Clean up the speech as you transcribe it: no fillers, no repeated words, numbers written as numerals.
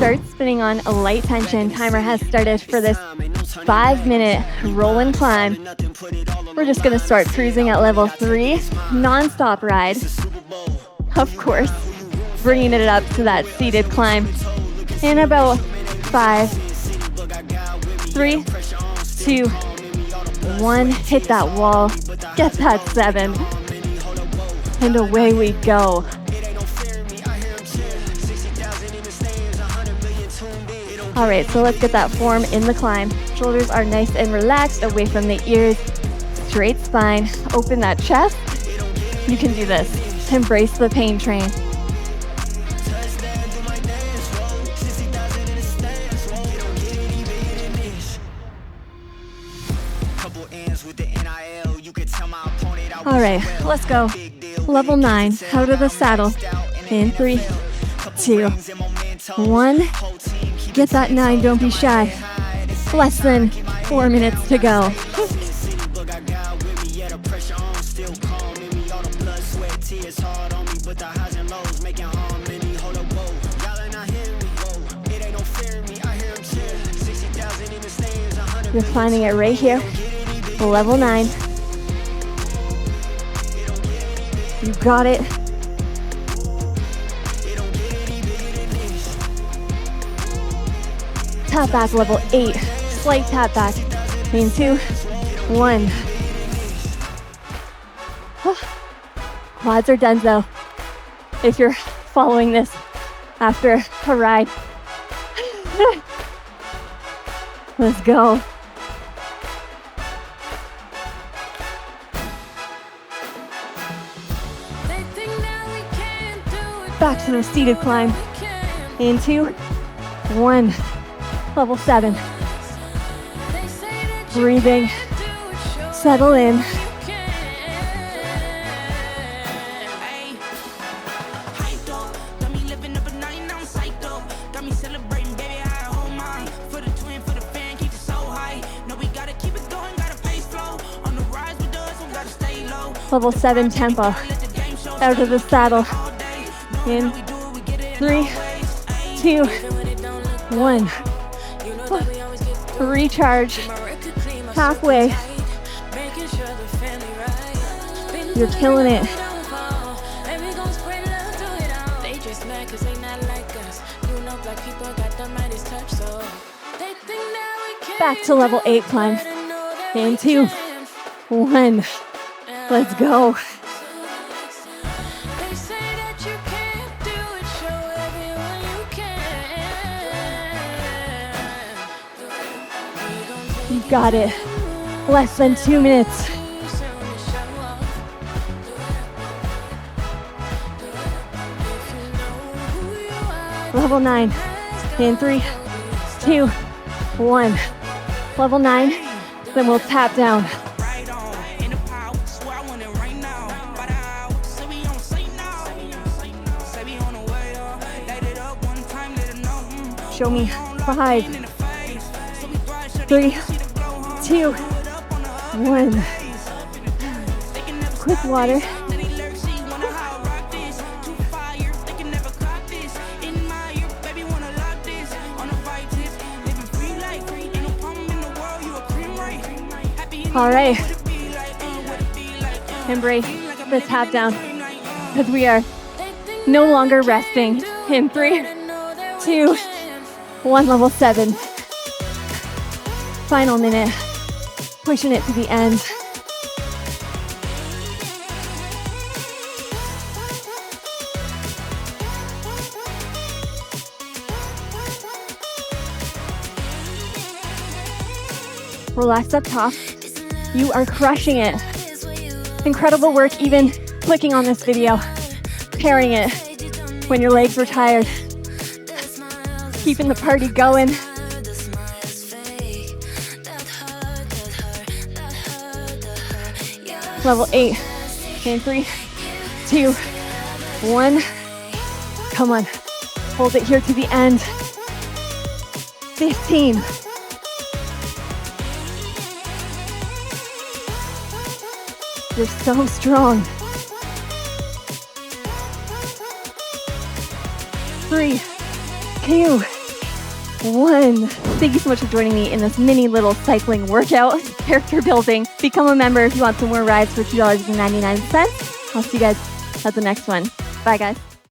start spinning on a light tension. Timer has started for this 5-minute roll and climb. We're just gonna start cruising at level 3, non-stop ride. Of course, bringing it up to that seated climb in about 5, 3, 2, 1. Hit that wall, get that 7, and away we go. All right, so let's get that form in the climb. Shoulders are nice and relaxed, away from the ears. Straight spine, open that chest. You can do this. Embrace the pain train. All right, let's go. Level 9, out of the saddle. In 3, 2, 1. Get that 9, don't be shy. Less than 4 minutes to go. You're finding it right here. Level 9. You got it. Tap back, level 8. Slight tap back. In 2, 1. Quads are done though. If you're following this after a ride. Let's go. Back to the seated climb. In 2, 1. Level 7. Breathing. Settle in. Level 7 tempo. Out of the saddle. In 3, 2, 1. Recharge. Halfway. You're killing it. Back to level 8 climb. In 2, 1. Let's go. You got it. Less than 2 minutes. Level 9. In 3, 2, 1. Level 9. Then we'll tap down. Show me 5, 3, 2, 1. Quick water. All right. Embrace the tap down because we are no longer resting. In 3, 2, 1. Level 7. Final minute. Pushing it to the end. Relax up top. You are crushing it. Incredible work even clicking on this video, carrying it when your legs were tired. Keeping the party going. Level 8. In 3, 2, 1. Come on. Hold it here to the end. 15. You're so strong. 3, 2, 1. Thank you so much for joining me in this mini little cycling workout, character building. Become a member if you want some more rides for $2.99. I'll see you guys at the next one. Bye, guys.